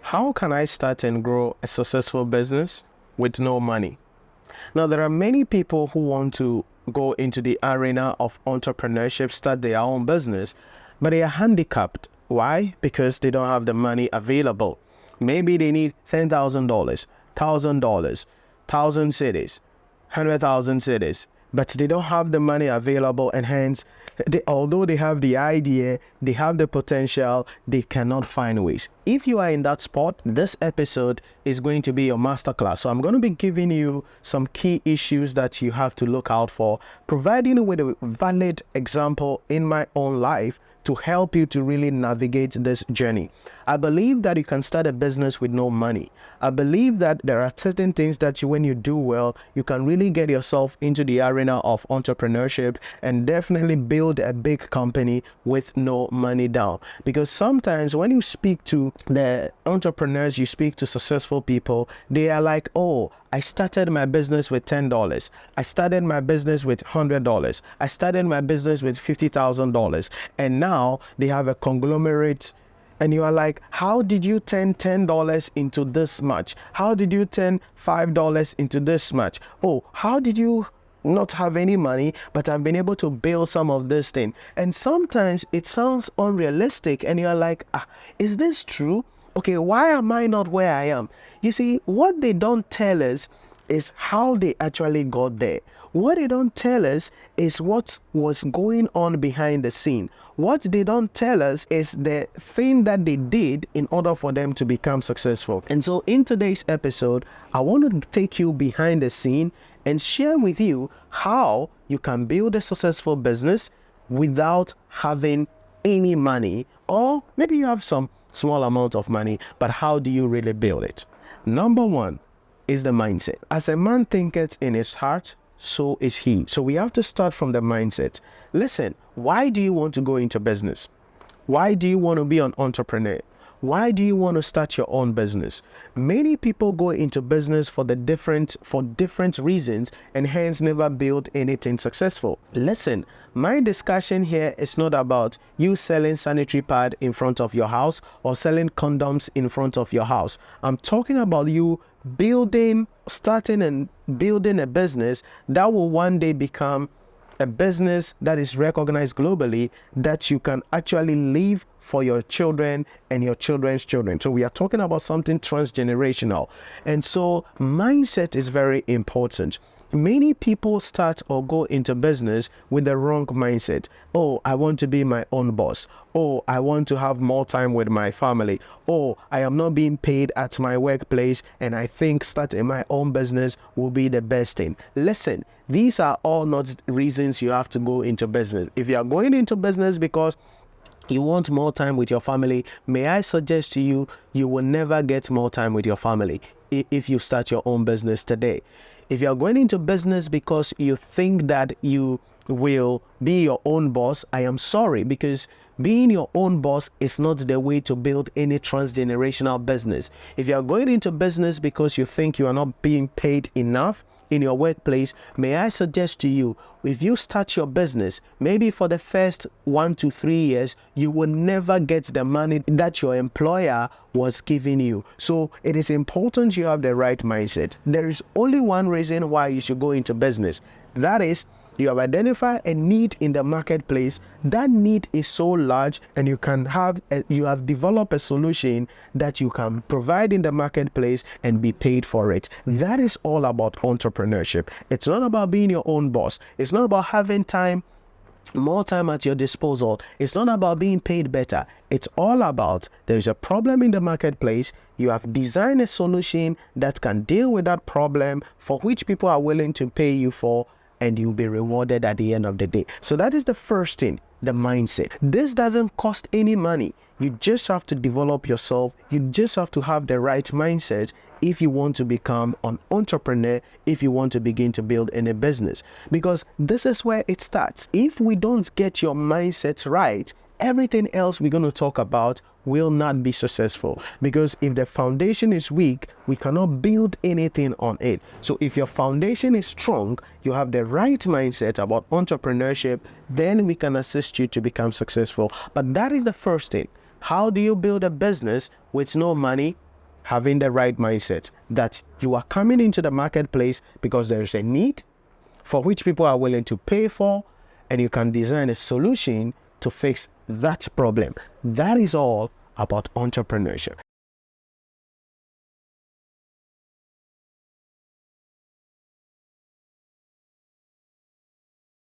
How can I start and grow a successful business with no money? Now, there are many people who want to go into the arena of entrepreneurship, start their own business, but they are handicapped. Why? Because they don't have the money available. Maybe they need $10,000, $1,000, 1,000 cities, 100,000 cities, but they don't have the money available, and hence, although they have the idea, they have the potential, they cannot find ways. If you are in that spot, this episode is going to be your masterclass. So I'm going to be giving you some key issues that you have to look out for, providing you with a valid example in my own life to help you to really navigate this journey. I believe that you can start a business with no money. I believe that there are certain things that when you do well, you can really get yourself into the arena of entrepreneurship and definitely build a big company with no money down. Because sometimes when you speak to the entrepreneurs, you speak to successful people, they are like, oh, I started my business with $10. I started my business with $100. I started my business with $50,000. And now they have a conglomerate. And you are like, how did you turn $10 into this much? How did you turn $5 into this much? Oh, how did you not have any money, but I've been able to build some of this thing? And sometimes it sounds unrealistic. And you're like, is this true? Okay, why am I not where I am? You see, what they don't tell us is how they actually got there. What they don't tell us is what was going on behind the scene. What they don't tell us is the thing that they did in order for them to become successful. And so in today's episode, I want to take you behind the scene and share with you how you can build a successful business without having any money, or maybe you have some small amount of money, but how do you really build it? Number one is the mindset. As a man thinketh in his heart, so is he. So we have to start from the mindset. Listen, why do you want to go into business? Why do you want to be an entrepreneur? Why do you want to start your own business? Many people go into business for different reasons and hence never build anything successful. Listen, my discussion here is not about you selling sanitary pad in front of your house or selling condoms in front of your house. I'm talking about you starting and building a business that will one day become a business that is recognized globally, that you can actually leave for your children and your children's children. So we are talking about something transgenerational. And so mindset is very important. Many people start or go into business with the wrong mindset. Oh, I want to be my own boss. Oh, I want to have more time with my family. Oh, I am not being paid at my workplace, and I think starting my own business will be the best thing. Listen, these are all not reasons you have to go into business. If you are going into business because you want more time with your family, may I suggest to you, you will never get more time with your family if you start your own business today. If you're going into business because you think that you will be your own boss, I am sorry, because being your own boss is not the way to build any transgenerational business. If you're going into business because you think you are not being paid enough in your workplace, may I suggest to you, if you start your business, maybe for the first 1 to 3 years, you will never get the money that your employer was giving you. So it is important you have the right mindset. There is only one reason why you should go into business. That is, you have identified a need in the marketplace. That need is so large, and you have developed a solution that you can provide in the marketplace and be paid for it. That is all about entrepreneurship. It's not about being your own boss. It's not about having more time at your disposal. It's not about being paid better. It's all about there's a problem in the marketplace. You have designed a solution that can deal with that problem, for which people are willing to pay you for, and you'll be rewarded at the end of the day. So that is the first thing, the mindset. This doesn't cost any money. You just have to develop yourself. You just have to have the right mindset if you want to become an entrepreneur, if you want to begin to build any business. Because this is where it starts. If we don't get your mindset right, everything else we're going to talk about will not be successful. Because if the foundation is weak, we cannot build anything on it. So if your foundation is strong, you have the right mindset about entrepreneurship, then we can assist you to become successful. But that is the first thing. How do you build a business with no money? having the right mindset that you are coming into the marketplace because there is a need for which people are willing to pay for, and you can design a solution to fix that problem. That is all about entrepreneurship.